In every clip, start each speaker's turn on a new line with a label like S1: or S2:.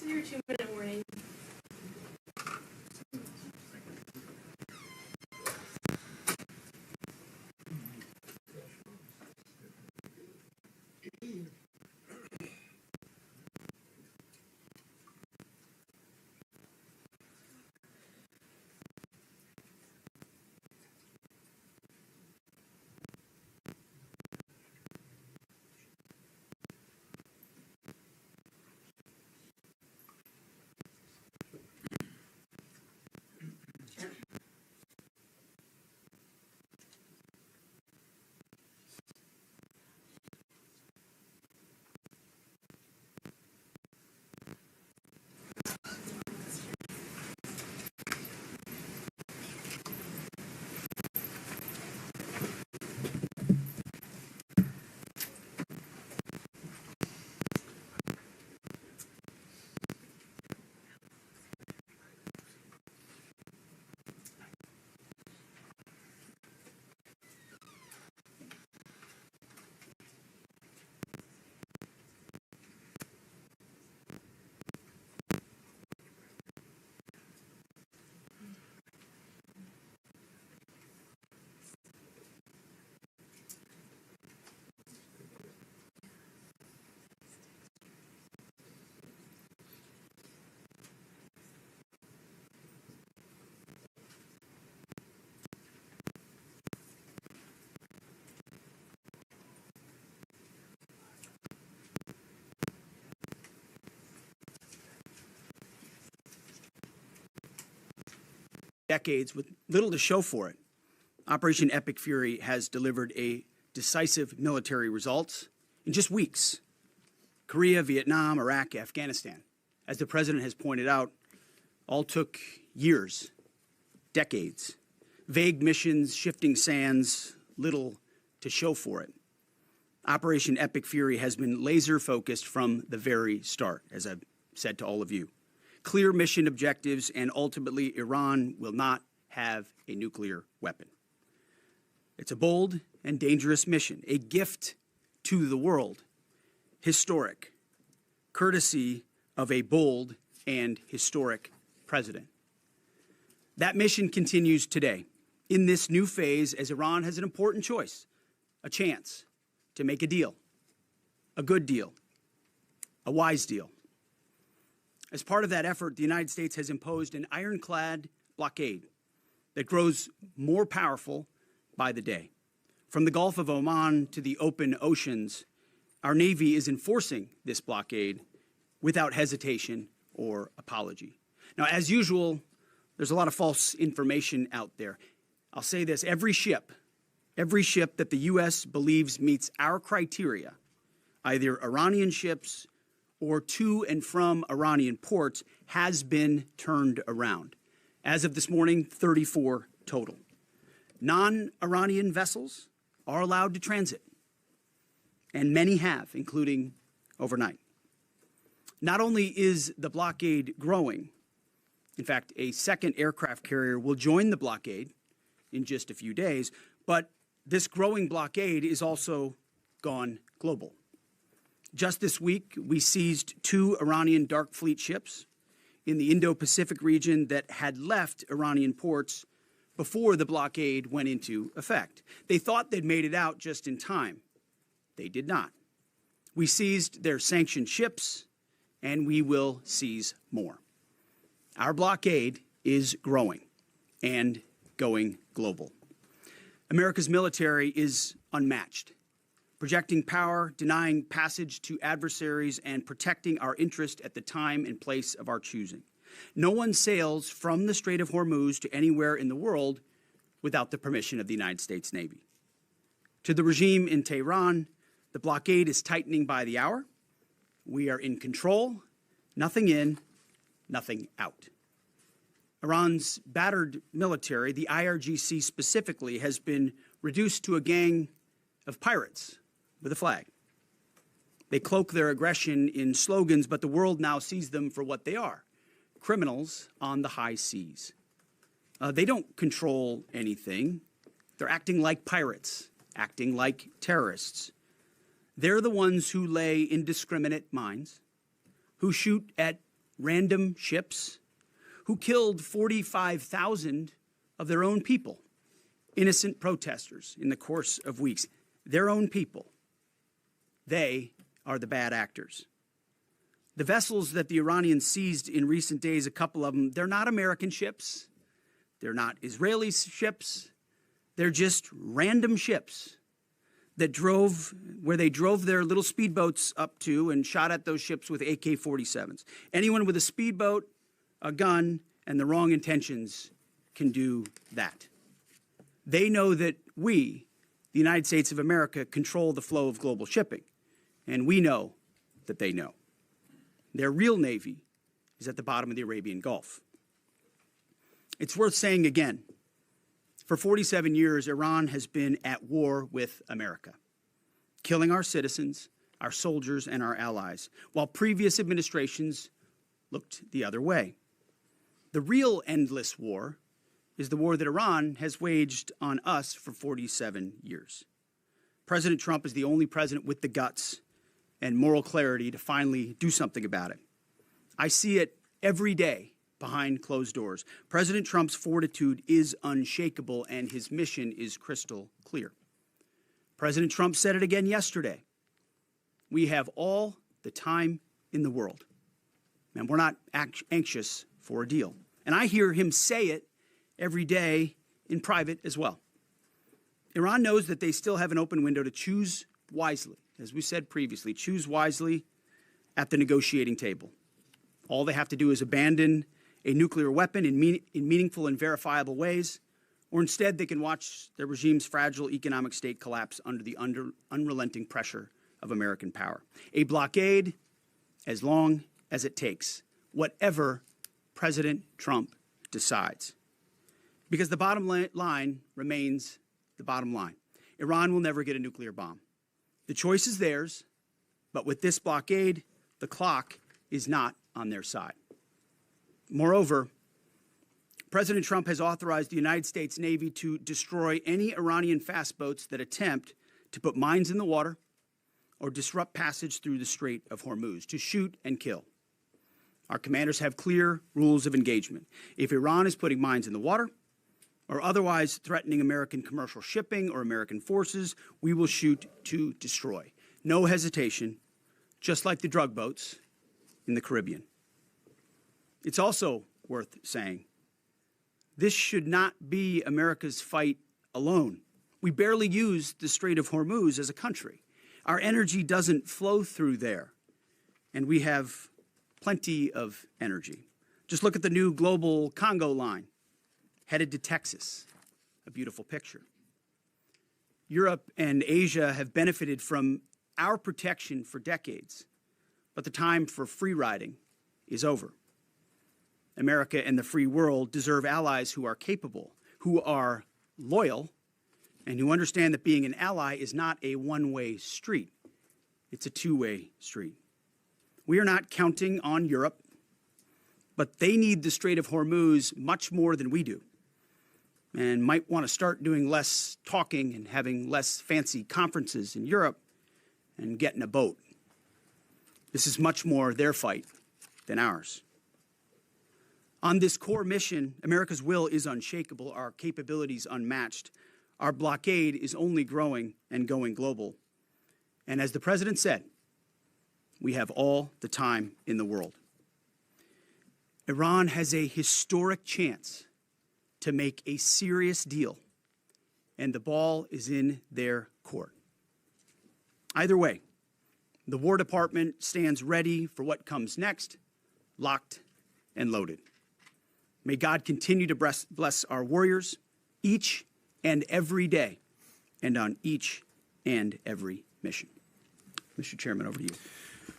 S1: is your 2-minute warning.
S2: Decades with little to show for it, Operation Epic Fury has delivered a decisive military results in just weeks. Korea, Vietnam, Iraq, Afghanistan, as the president has pointed out, all took years, decades. Vague missions, shifting sands, little to show for it. Operation Epic Fury has been laser focused from the very start, as I've said to all of you. Clear mission objectives, and ultimately Iran will not have a nuclear weapon. It's a bold and dangerous mission, a gift to the world, historic, courtesy of a bold and historic president. That mission continues today in this new phase as Iran has an important choice, a chance to make a deal, a good deal, a wise deal. As part of that effort, the United States has imposed an ironclad blockade that grows more powerful by the day. From the Gulf of Oman to the open oceans, our Navy is enforcing this blockade without hesitation or apology. Now, as usual, there's a lot of false information out there. I'll say this, every ship that the U.S. believes meets our criteria, either Iranian ships or to and from Iranian ports, has been turned around. As of this morning, 34 total. Non-Iranian vessels are allowed to transit, and many have, including overnight. Not only is the blockade growing, in fact, a second aircraft carrier will join the blockade in just a few days, but this growing blockade is also gone global. Just this week, we seized 2 Iranian dark fleet ships in the Indo-Pacific region that had left Iranian ports before the blockade went into effect. They thought they'd made it out just in time. They did not. We seized their sanctioned ships, and we will seize more. Our blockade is growing and going global. America's military is unmatched, projecting power, denying passage to adversaries, and protecting our interest at the time and place of our choosing. No one sails from the Strait of Hormuz to anywhere in the world without the permission of the United States Navy. To the regime in Tehran, the blockade is tightening by the hour. We are in control, nothing in, nothing out. Iran's battered military, the IRGC specifically, has been reduced to a gang of pirates with a flag. They cloak their aggression in slogans, but the world now sees them for what they are, criminals on the high seas. They don't control anything. They're acting like pirates, acting like terrorists. They're the ones who lay indiscriminate mines, who shoot at random ships who killed 45,000 of their own people, innocent protesters, in the course of weeks. Their own people. They are the bad actors. The vessels that the Iranians seized in recent days, a couple of them, they're not American ships. They're not Israeli ships. They're just random ships that drove where they drove their little speedboats up to and shot at those ships with AK-47s. Anyone with a speedboat, a gun, and the wrong intentions can do that. They know that we, the United States of America, control the flow of global shipping, and we know that they know. Their real navy is at the bottom of the Arabian Gulf. It's worth saying again, for 47 years, Iran has been at war with America, killing our citizens, our soldiers, and our allies, while previous administrations looked the other way. The real endless war is the war that Iran has waged on us for 47 years. President Trump is the only president with the guts and moral clarity to finally do something about it. I see it every day behind closed doors. President Trump's fortitude is unshakable, and his mission is crystal clear. President Trump said it again yesterday. We have all the time in the world, and we're not anxious for a deal. And I hear him say it every day in private as well. Iran knows that they still have an open window to choose wisely. As we said previously, choose wisely at the negotiating table. All they have to do is abandon a nuclear weapon in meaningful and verifiable ways, or instead they can watch their regime's fragile economic state collapse under the unrelenting pressure of American power. A blockade as long as it takes, whatever President Trump decides. Because the bottom line remains the bottom line. Iran will never get a nuclear bomb. The choice is theirs, but with this blockade, the clock is not on their side. Moreover, President Trump has authorized the United States Navy to destroy any Iranian fast boats that attempt to put mines in the water or disrupt passage through the Strait of Hormuz, to shoot and kill. Our commanders have clear rules of engagement. If Iran is putting mines in the water or otherwise threatening American commercial shipping or American forces, we will shoot to destroy. No hesitation, just like the drug boats in the Caribbean. It's also worth saying, this should not be America's fight alone. We barely use the Strait of Hormuz as a country. Our energy doesn't flow through there, and we have plenty of energy. Just look at the new Global Congo line, headed to Texas. A beautiful picture. Europe and Asia have benefited from our protection for decades, but the time for free riding is over. America and the free world deserve allies who are capable, who are loyal, and who understand that being an ally is not a one-way street. It's a two-way street. We are not counting on Europe, but they need the Strait of Hormuz much more than we do, and might want to start doing less talking and having less fancy conferences in Europe and get in a boat. This is much more their fight than ours. On this core mission, America's will is unshakable, our capabilities unmatched. Our blockade is only growing and going global. And as the President said, we have all the time in the world. Iran has a historic chance to make a serious deal, and the ball is in their court. Either way, the War Department stands ready for what comes next, locked and loaded. May God continue to bless our warriors each and every day and on each and every mission. Mr. Chairman, over to you.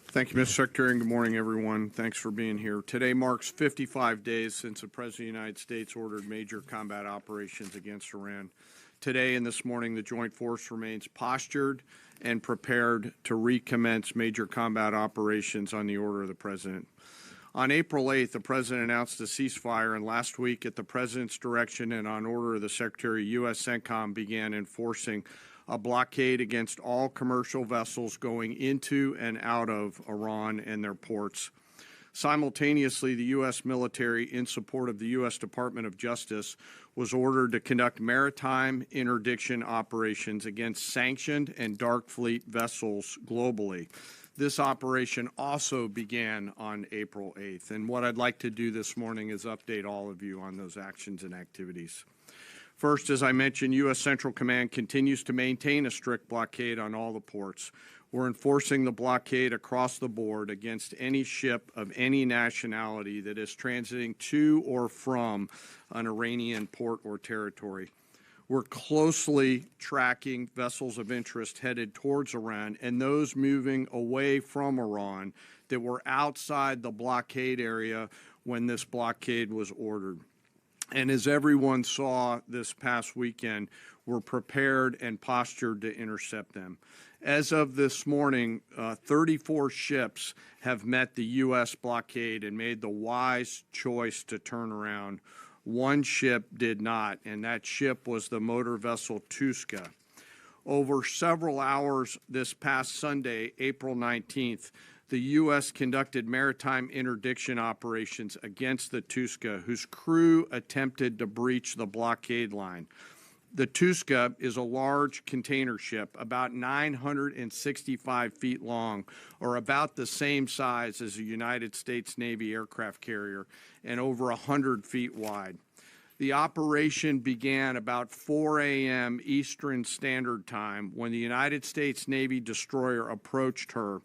S1: Thank you, Mr. Secretary, and good morning, everyone. Thanks for being here. Today marks 55 days since the President of the United States ordered major combat operations against Iran. Today and this morning, the Joint Force remains postured and prepared to recommence major combat operations on the order of the President. On April 8th, the President announced a ceasefire, and last week, at the President's direction and on order of the Secretary, U.S. CENTCOM began enforcing a blockade against all commercial vessels going into and out of Iran and their ports. Simultaneously, the U.S. military, in support of the U.S. Department of Justice, was ordered to conduct maritime interdiction operations against sanctioned and dark fleet vessels globally. This operation also began on April 8th. And what I'd like to do this morning is update all of you on those actions and activities. First, as I mentioned, U.S. Central Command continues to maintain a strict blockade on all the ports. We're enforcing the blockade across the board against any ship of any nationality that is transiting to or from an Iranian port or territory. We're closely tracking vessels of interest headed towards Iran and those moving away from Iran that were outside the blockade area when this blockade was ordered. And as everyone saw this past weekend, we're prepared and postured to intercept them. As of this morning, 34 ships have met the U.S. blockade and made the wise choice to turn around. One ship did not, and that ship was the motor vessel Tuska. Over several hours this past Sunday, April 19th, the U.S. conducted maritime interdiction operations against the Tuska, whose crew attempted to breach the blockade line. The Tuska is a large container ship, about 965 feet long, or about the same size as a United States Navy aircraft carrier, and over 100 feet wide. The operation began about 4 a.m. Eastern Standard Time when the United States Navy destroyer approached her,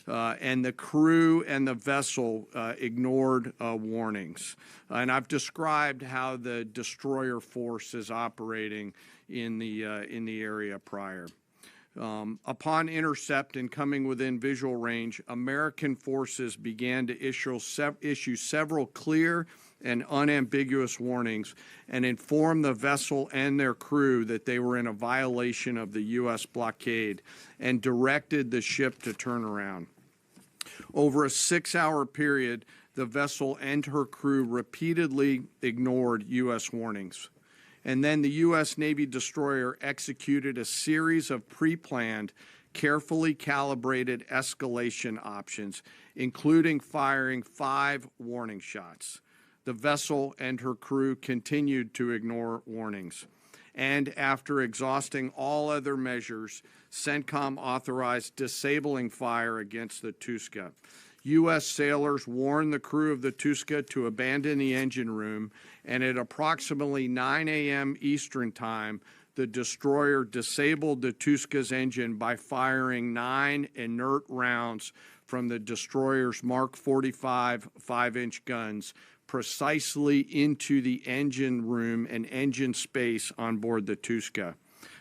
S1: and the crew and the vessel ignored warnings. And I've described how the destroyer force is operating in the area prior. Upon intercept and coming within visual range, American forces began to issue several clear and unambiguous warnings and inform the vessel and their crew that they were in a violation of the U.S. blockade and directed the ship to turn around. Over a 6-hour period, the vessel and her crew repeatedly ignored U.S. warnings. And then the U.S. Navy destroyer executed a series of pre-planned, carefully calibrated escalation options, including firing 5 warning shots. The vessel and her crew continued to ignore warnings. And after exhausting all other measures, CENTCOM authorized disabling fire against the Tuska. U.S. sailors warned the crew of the Tuska to abandon the engine room, and at approximately 9 a.m. Eastern Time, the destroyer disabled the Tuska's engine by firing 9 inert rounds from the destroyer's Mark 45 5-inch guns precisely into the engine room and engine space on board the Tuska.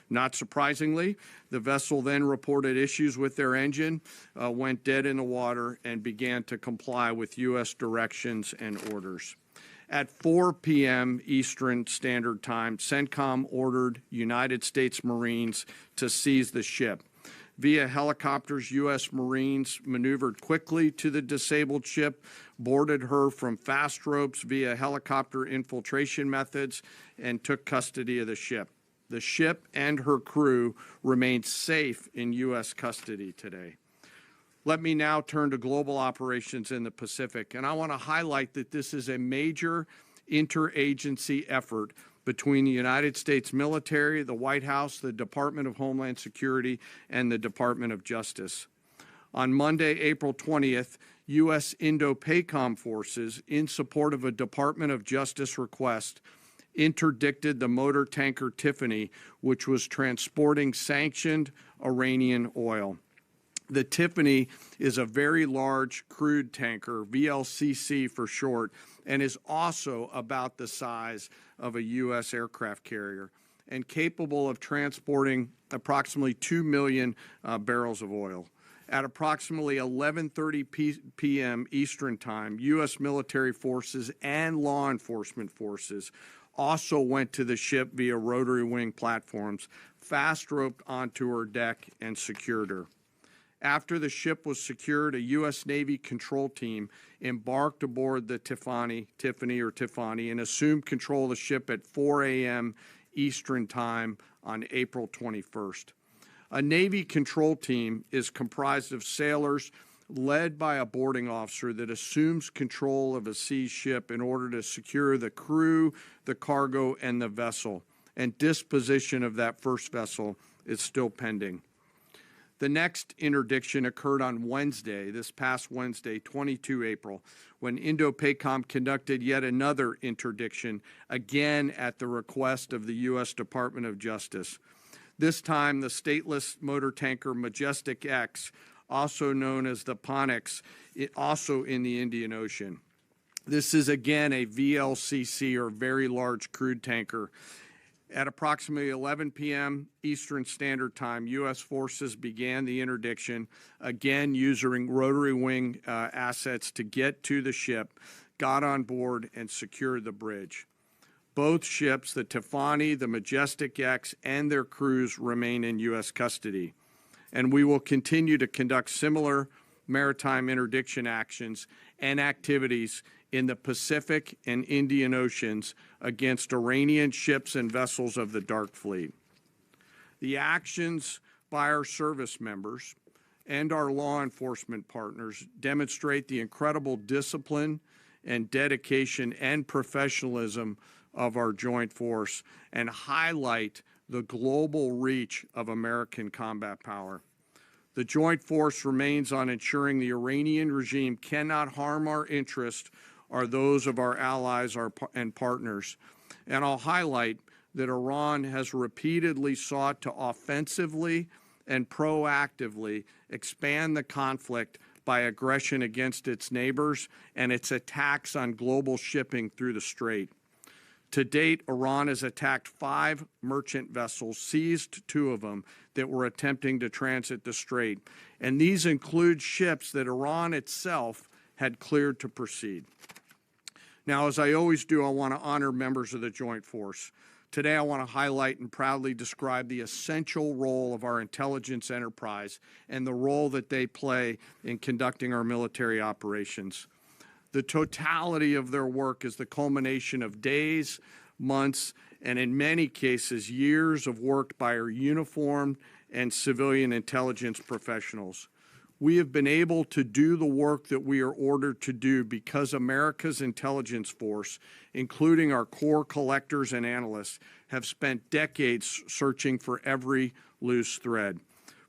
S1: Not surprisingly, the vessel then reported issues with their engine, went dead in the water, and began to comply with U.S. directions and orders. At 4 p.m. Eastern Standard Time, CENTCOM ordered United States Marines to seize the ship. Via helicopters, U.S. Marines maneuvered quickly to the disabled ship, boarded her from fast ropes via helicopter infiltration methods, and took custody of the ship. The ship and her crew remain safe in U.S. custody today. Let me now turn to global operations in the Pacific, and I want to highlight that this is a major interagency effort between the United States military, the White House, the Department of Homeland Security, and the Department of Justice. On Monday, April 20th, U.S. Indo-PACOM forces, in support of a Department of Justice request, interdicted the motor tanker Tiffany, which was transporting sanctioned Iranian oil. The Tiffany is a very large crude tanker, VLCC for short, and is also about the size of a U.S. aircraft carrier and capable of transporting approximately 2 million barrels of oil. At approximately 11:30 p.m. Eastern Time, U.S. military forces and law enforcement forces also went to the ship via rotary wing platforms, fast-roped onto her deck, and secured her. After the ship was secured, a U.S. Navy control team embarked aboard the Tiffany, and assumed control of the ship at 4 a.m. Eastern Time on April 21st. A Navy control team is comprised of sailors led by a boarding officer that assumes control of a seized ship in order to secure the crew, the cargo, and the vessel. And disposition of that first vessel is still pending. The next interdiction occurred on Wednesday, this past Wednesday, 22 April, when Indo-PACOM conducted yet another interdiction, again at the request of the U.S. Department of Justice. This time, the stateless motor tanker Majestic X, also known as the Ponix, also in the Indian Ocean. This is again a VLCC, or very large crude tanker. At approximately 11 p.m. Eastern Standard Time, U.S. forces began the interdiction, again using rotary wing assets to get to the ship, got on board, and secured the bridge. Both ships, the Tefani, the Majestic X, and their crews remain in U.S. custody. And we will continue to conduct similar maritime interdiction actions and activities in the Pacific and Indian Oceans against Iranian ships and vessels of the Dark Fleet. The actions by our service members and our law enforcement partners demonstrate the incredible discipline and dedication and professionalism of our joint force and highlight the global reach of American combat power. The joint force remains on ensuring the Iranian regime cannot harm our interests or those of our allies and partners. And I'll highlight that Iran has repeatedly sought to offensively and proactively expand the conflict by aggression against its neighbors and its attacks on global shipping through the Strait. To date, Iran has attacked 5 merchant vessels, seized 2 of them that were attempting to transit the Strait. And these include ships that Iran itself had cleared to proceed. Now, as I always do, I want to honor members of the Joint Force. Today, I want to highlight and proudly describe the essential role of our intelligence enterprise and the role that they play in conducting our military operations. The totality of their work is the culmination of days, months, and in many cases, years of work by our uniformed and civilian intelligence professionals. We have been able to do the work that we are ordered to do because America's intelligence force, including our core collectors and analysts, have spent decades searching for every loose thread.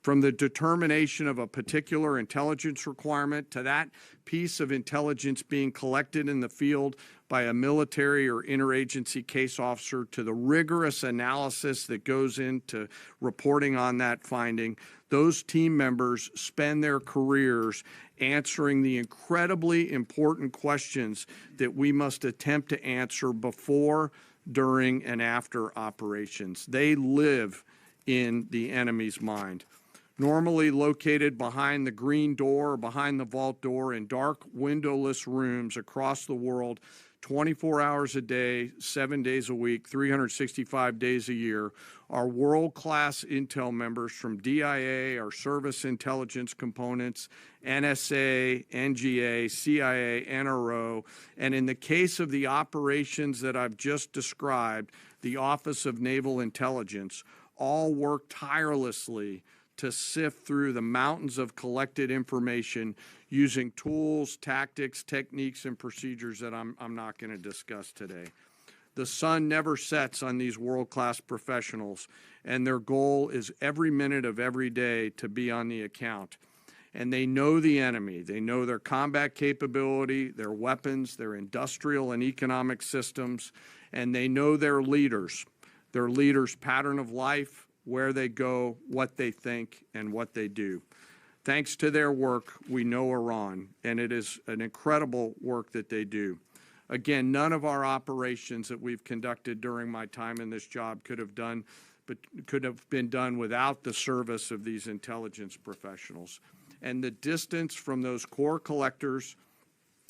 S1: From the determination of a particular intelligence requirement to that piece of intelligence being collected in the field by a military or interagency case officer to the rigorous analysis that goes into reporting on that finding, those team members spend their careers answering the incredibly important questions that we must attempt to answer before, during, and after operations. They live in the enemy's mind. Normally located behind the green door or behind the vault door in dark, windowless rooms across the world, 24 hours a day, 7 days a week, 365 days a year, are world-class intel members from DIA, our service intelligence components, NSA, NGA, CIA, NRO, and in the case of the operations that I've just described, the Office of Naval Intelligence, all work tirelessly to sift through the mountains of collected information using tools, tactics, techniques, and procedures that I'm not going to discuss today. The sun never sets on these world-class professionals, and their goal is every minute of every day to be on the account. And they know the enemy. They know their combat capability, their weapons, their industrial and economic systems, and they know their leaders' pattern of life, where they go, what they think, and what they do. Thanks to their work, we know Iran, and it is an incredible work that they do. Again, none of our operations that we've conducted during my time in this job could have been done without the service of these intelligence professionals. And the distance from those core collectors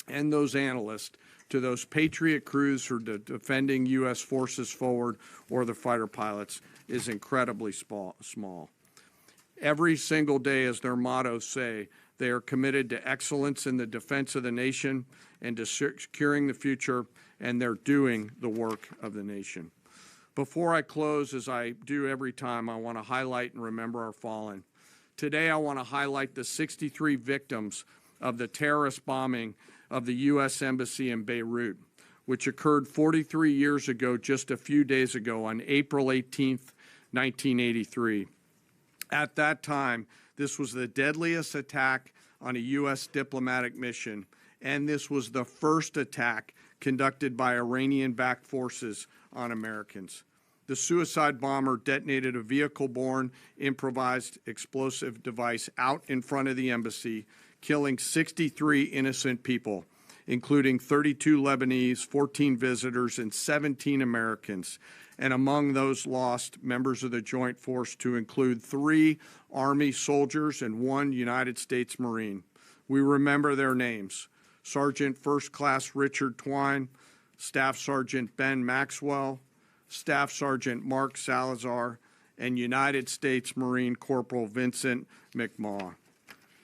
S1: and those analysts to those Patriot crews who are defending U.S. forces forward or the fighter pilots is incredibly small. Every single day, as their mottos say, they are committed to excellence in the defense of the nation and to securing the future, and they're doing the work of the nation. Before I close, as I do every time, I want to highlight and remember our fallen. Today, I want to highlight the 63 victims of the terrorist bombing of the U.S. Embassy in Beirut, which occurred 43 years ago, just a few days ago, on April 18th, 1983. At that time, this was the deadliest attack on a U.S. diplomatic mission, and this was the first attack conducted by Iranian-backed forces on Americans. The suicide bomber detonated a vehicle-borne improvised explosive device out in front of the embassy, killing 63 innocent people, including 32 Lebanese, 14 visitors, and 17 Americans. And among those lost, members of the joint force to include 3 Army soldiers and 1 United States Marine. We remember their names: Sergeant First Class Richard Twine, Staff Sergeant Ben Maxwell, Staff Sergeant Mark Salazar, and United States Marine Corporal Vincent McMaw.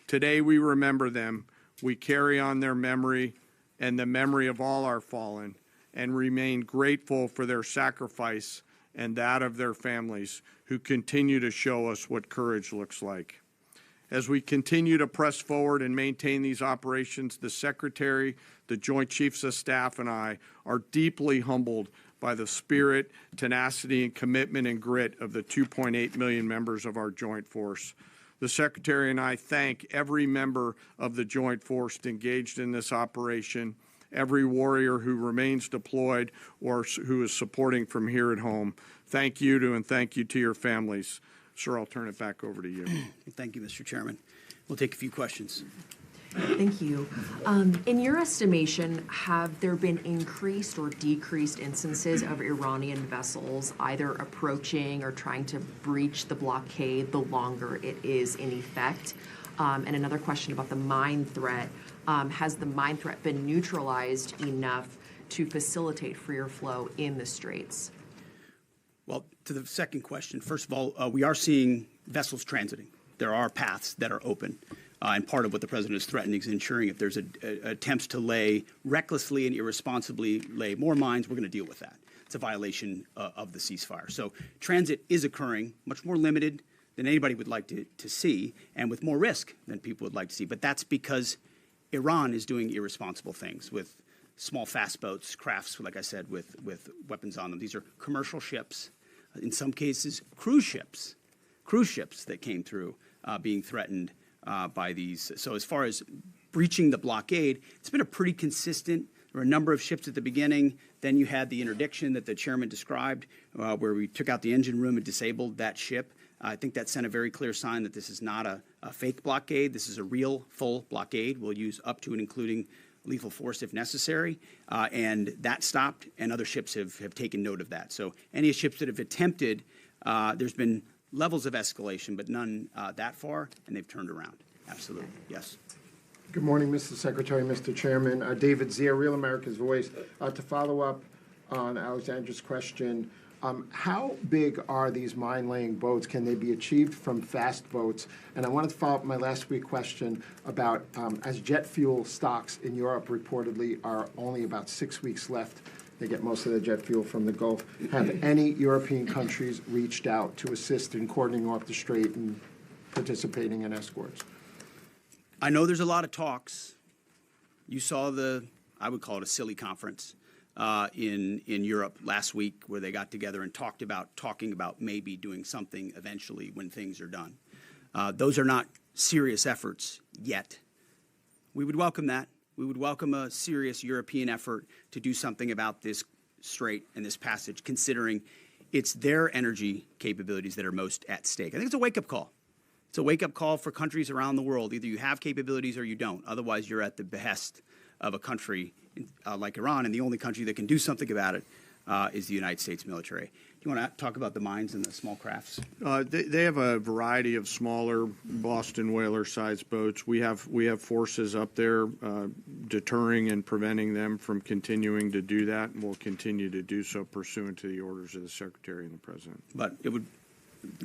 S1: Today we remember them. We carry on their memory and the memory of all our fallen, and remain grateful for their sacrifice and that of their families, who continue to show us what courage looks like. As we continue to press forward and maintain these operations, the Secretary, the Joint Chiefs of Staff, and I are deeply humbled by the spirit, tenacity, and commitment and grit of the 2.8 million members of our joint force. The Secretary and I thank every member of the joint force engaged in this operation, every warrior who remains deployed or who is supporting from here at home. Thank you to, and thank you to your families. Sir, I'll turn it back over to you.
S2: Thank you, Mr. Chairman. We'll take a few questions.
S3: Thank you. In your estimation, have there been increased or decreased instances of Iranian vessels either approaching or trying to breach the blockade the longer it is in effect? And another question about the mine threat. Has the mine threat been neutralized enough to facilitate freer flow in the straits?
S2: Well, to the second question, first of all, we are seeing vessels transiting. There are paths that are open. And part of what the president is threatening is ensuring if there's attempts to recklessly and irresponsibly lay more mines, we're going to deal with that. It's a violation of the ceasefire. So transit is occurring, much more limited than anybody would like to see, and with more risk than people would like to see. But that's because Iran is doing irresponsible things with small fast boats, crafts, like I said, with weapons on them. These are commercial ships, in some cases cruise ships that came through being threatened by these. So as far as breaching the blockade, it's been a pretty consistent. There were a number of ships at the beginning. Then you had the interdiction that the chairman described, where we took out the engine room and disabled that ship. I think that sent a very clear sign that this is not a fake blockade. This is a real, full blockade. We'll use up to and including lethal force if necessary. And that stopped, and other ships have taken note of that. So any ships that have attempted, there's been levels of escalation, but none that far, and they've turned around. Absolutely. Yes.
S4: Good morning, Mr. Secretary, Mr. Chairman. David Zier, Real America's Voice. To follow up on Alexandra's question, how big are these mine-laying boats? Can they be achieved from fast boats? And I wanted to follow up my last week question about as jet fuel stocks in Europe reportedly are only about 6 weeks left. They get most of their jet fuel from the Gulf. Have any European countries reached out to assist in cordoning off the strait and participating in escorts?
S2: I know there's a lot of talks. You saw I would call it a silly conference in Europe last week, where they got together and talking about maybe doing something eventually when things are done. Those are not serious efforts yet. We would welcome that. We would welcome a serious European effort to do something about this strait and this passage, considering it's their energy capabilities that are most at stake. I think it's a wake-up call. It's a wake-up call for countries around the world. Either you have capabilities or you don't. Otherwise, you're at the behest of a country like Iran, and the only country that can do something about it is the United States military. Do you want to talk about the mines and the small crafts?
S1: They have a variety of smaller Boston whaler-sized boats. We have forces up there deterring and preventing them from continuing to do that, and we'll continue to do so pursuant to the orders of the Secretary and the President.
S2: But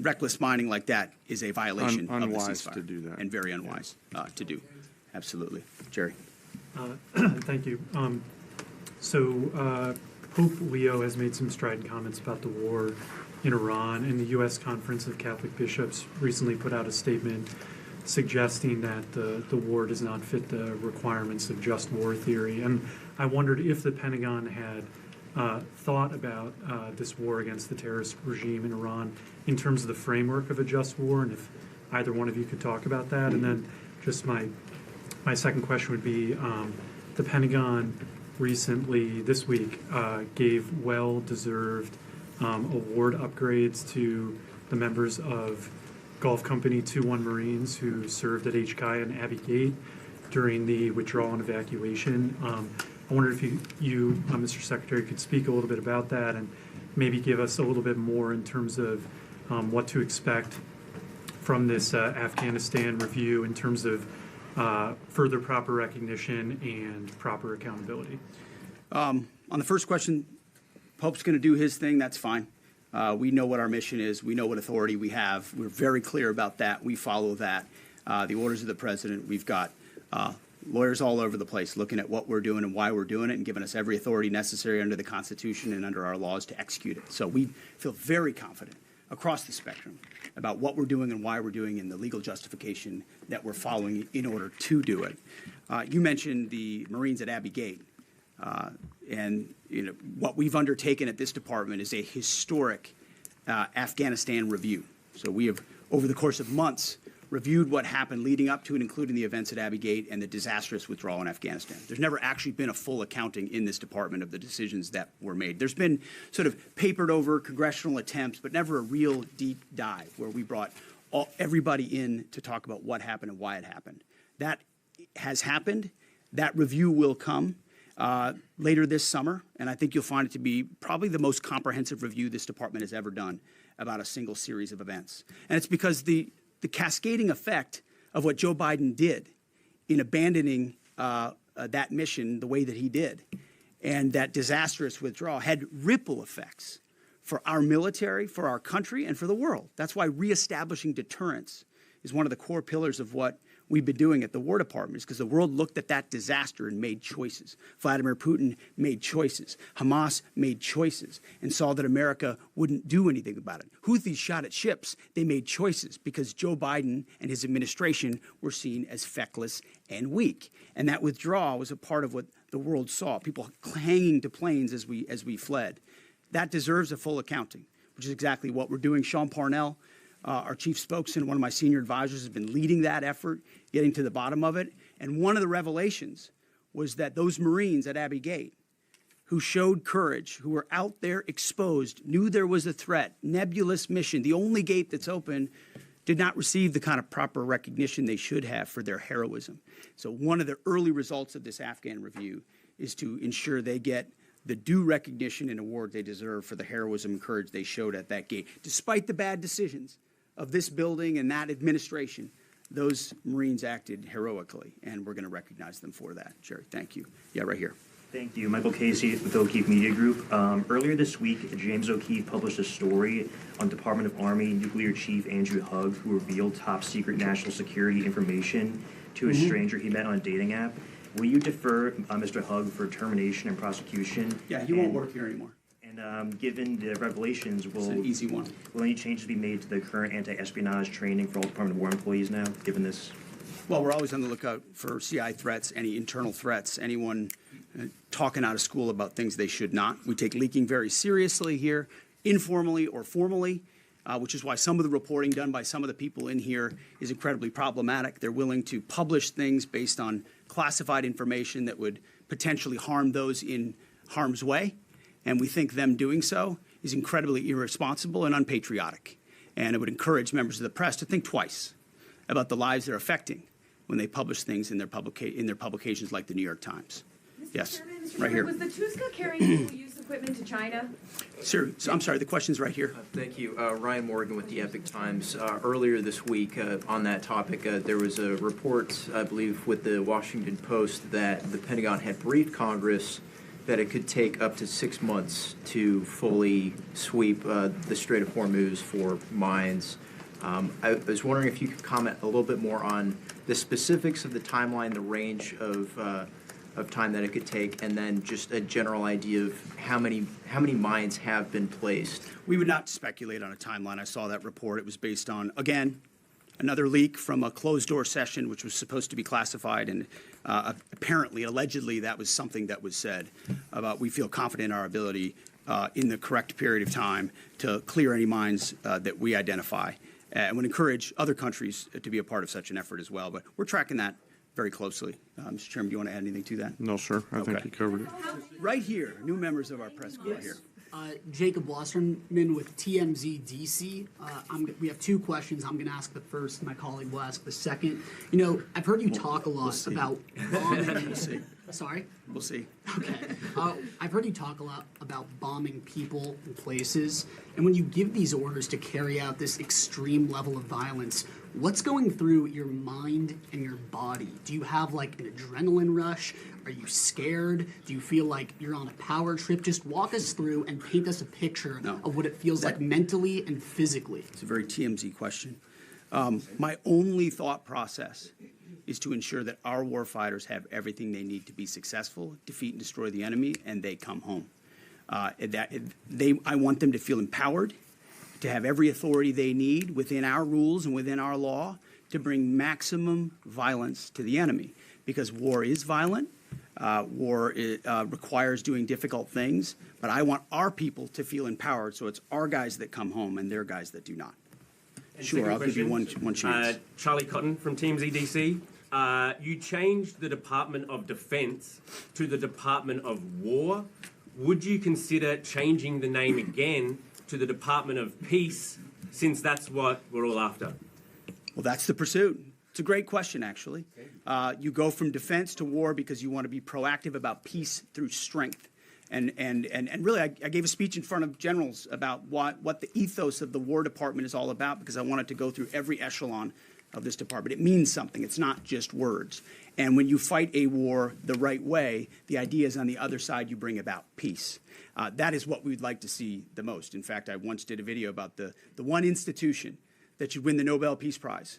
S2: reckless mining like that is a violation of the
S1: unwise
S2: ceasefire,
S1: to do that,
S2: and very unwise to do. Absolutely, Jerry.
S5: Thank you. Pope Leo has made some strident comments about the war in Iran, and the U.S. Conference of Catholic Bishops recently put out a statement suggesting that the war does not fit the requirements of just war theory. And I wondered if the Pentagon had thought about this war against the terrorist regime in Iran in terms of the framework of a just war, and if either one of you could talk about that. And then just my second question would be, the Pentagon recently, this week, gave well-deserved award upgrades to the members of Gulf Company 2-1 Marines who served at HKI and Abbey Gate during the withdrawal and evacuation. I wondered if you Mr. Secretary, could speak a little bit about that and maybe give us a little bit more in terms of what to expect from this Afghanistan review in terms of further proper recognition and proper accountability.
S2: On the first question, Pope's going to do his thing. That's fine. We know what our mission is. We know what authority we have. We're very clear about that. We follow that. The orders of the president. We've got lawyers all over the place looking at what we're doing and why we're doing it and giving us every authority necessary under the Constitution and under our laws to execute it. So we feel very confident across the spectrum about what we're doing and why we're doing and the legal justification that we're following in order to do it. You mentioned the Marines at Abbey Gate. And what we've undertaken at this department is a historic Afghanistan review. So we have, over the course of months, reviewed what happened leading up to and including the events at Abbey Gate and the disastrous withdrawal in Afghanistan. There's never actually been a full accounting in this department of the decisions that were made. There's been sort of papered over congressional attempts, but never a real deep dive where we brought everybody in to talk about what happened and why it happened. That has happened. That review will come later this summer, and I think you'll find it to be probably the most comprehensive review this department has ever done about a single series of events. And it's because the cascading effect of what Joe Biden did in abandoning that mission the way that he did and that disastrous withdrawal had ripple effects for our military, for our country, and for the world. That's why reestablishing deterrence is one of the core pillars of what we've been doing at the War Department, is because the world looked at that disaster and made choices. Vladimir Putin made choices. Hamas made choices and saw that America wouldn't do anything about it. Houthis shot at ships. They made choices because Joe Biden and his administration were seen as feckless and weak. And that withdrawal was a part of what the world saw, people hanging to planes as we fled. That deserves a full accounting, which is exactly what we're doing. Sean Parnell, our chief spokesman, one of my senior advisors, has been leading that effort, getting to the bottom of it. And one of the revelations was that those Marines at Abbey Gate who showed courage, who were out there exposed, knew there was a threat, nebulous mission, the only gate that's open, did not receive the kind of proper recognition they should have for their heroism. So one of the early results of this Afghan review is to ensure they get the due recognition and award they deserve for the heroism and courage they showed at that gate. Despite the bad decisions of this building and that administration, those Marines acted heroically, and we're going to recognize them for that. Jerry, thank you. Yeah, right here.
S6: Thank you. Michael Casey with O'Keefe Media Group. Earlier this week, James O'Keefe published a story on Department of Army Nuclear Chief Andrew Hugg, who revealed top-secret national security information to a stranger he met on a dating app. Will you defer Mr. Hugg for termination and prosecution?
S2: Yeah, he won't work here anymore.
S6: And given the revelations,
S2: It's an easy one.
S6: will any changes be made to the current anti-espionage training for all Department of War employees now, given this?
S2: Well, we're always on the lookout for CI threats, any internal threats, anyone talking out of school about things they should not. We take leaking very seriously here, informally or formally, which is why some of the reporting done by some of the people in here is incredibly problematic. They're willing to publish things based on classified information that would potentially harm those in harm's way. And we think them doing so is incredibly irresponsible and unpatriotic. And it would encourage members of the press to think twice about the lives they're affecting when they publish things in their publications like the New York Times. Yes, right here.
S7: Was the Tuska carrying single-use equipment to China?
S2: Sir, I'm sorry, the question's right here.
S8: Thank you. Ryan Morgan with the Epic Times. Earlier this week, on that topic, there was a report, I believe, with the Washington Post that the Pentagon had briefed Congress that it could take up to 6 months to fully sweep the Strait of Hormuz for mines. I was wondering if you could comment a little bit more on the specifics of the timeline, the range of time that it could take, and then just a general idea of how many mines have been placed.
S2: We would not speculate on a timeline. I saw that report. It was based on, again, another leak from a closed-door session, which was supposed to be classified, and apparently, allegedly, that was something that was said about we feel confident in our ability in the correct period of time to clear any mines that we identify. And would encourage other countries to be a part of such an effort as well. But we're tracking that very closely. Mr. Chairman, do you want to add anything to that?
S1: No, sir. I think
S2: Okay.
S1: you covered it.
S2: Right here, new members of our press corps here.
S9: Jacob Wasserman with TMZ DC. We have two questions. I'm going to ask the first. My colleague will ask the second. You know, I've heard you talk a lot about bombing.
S2: We'll see.
S9: Sorry?
S2: We'll see.
S9: Okay. I've heard you talk a lot about bombing people and places. And when you give these orders to carry out this extreme level of violence, what's going through your mind and your body? Do you have like an adrenaline rush? Are you scared? Do you feel like you're on a power trip? Just walk us through and paint us a picture of what it feels like mentally and physically.
S2: It's a very TMZ question. My only thought process is to ensure that our warfighters have everything they need to be successful, defeat and destroy the enemy, and they come home. I want them to feel empowered, to have every authority they need within our rules and within our law to bring maximum violence to the enemy. Because war is violent, war requires doing difficult things, but I want our people to feel empowered, so it's our guys that come home and their guys that do not.
S10: And
S2: Sure,
S10: second
S2: I'll give you
S10: question,
S2: one chance.
S10: Charlie Cotton from Team ZDC. You changed the Department of Defense to the Department of War. Would you consider changing the name again to the Department of Peace, since that's what we're all after?
S2: Well, that's the pursuit. It's a great question, actually. You go from defense to war because you want to be proactive about peace through strength. And really, I gave a speech in front of generals about what the ethos of the War Department is all about, because I wanted to go through every echelon of this department. It means something. It's not just words. And when you fight a war the right way, the idea is on the other side you bring about peace. That is what we'd like to see the most. In fact, I once did a video about the one institution that should win the Nobel Peace Prize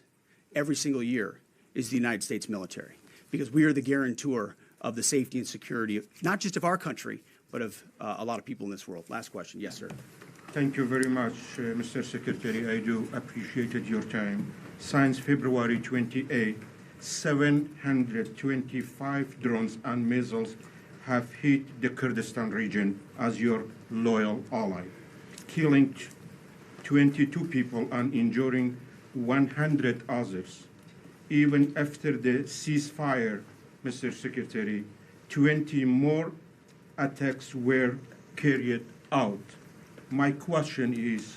S2: every single year is the United States military, because we are the guarantor of the safety and security, not just of our country, but of a lot of people in this world. Last question. Yes, sir.
S11: Thank you very much, Mr. Secretary. I do appreciate your time. Since February 28, 725 drones and missiles have hit the Kurdistan region as your loyal ally, killing 22 people and injuring 100 others. Even after the ceasefire, Mr. Secretary, 20 more attacks were carried out. My question is,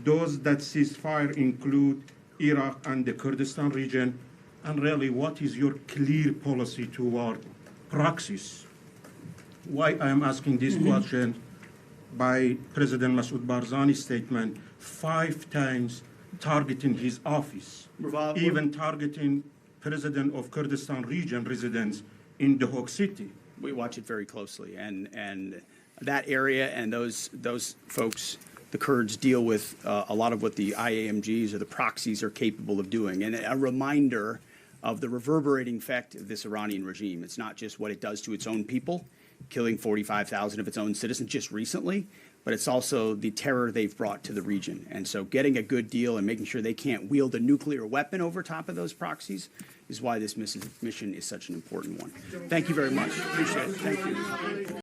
S11: does that ceasefire include Iraq and the Kurdistan region? And really, what is your clear policy toward proxies? Why I am asking this question, by President Masoud Barzani's statement, 5 times targeting his office, even targeting President of Kurdistan region residents in the Hock City.
S2: We watch it very closely, and that area and those folks, the Kurds, deal with a lot of what the IAMGs or the proxies are capable of doing. And a reminder of the reverberating effect of this Iranian regime. It's not just what it does to its own people, killing 45,000 of its own citizens just recently, but it's also the terror they've brought to the region. And so getting a good deal and making sure they can't wield a nuclear weapon over top of those proxies is why this mission is such an important one. Thank you very much. Appreciate it. Thank you.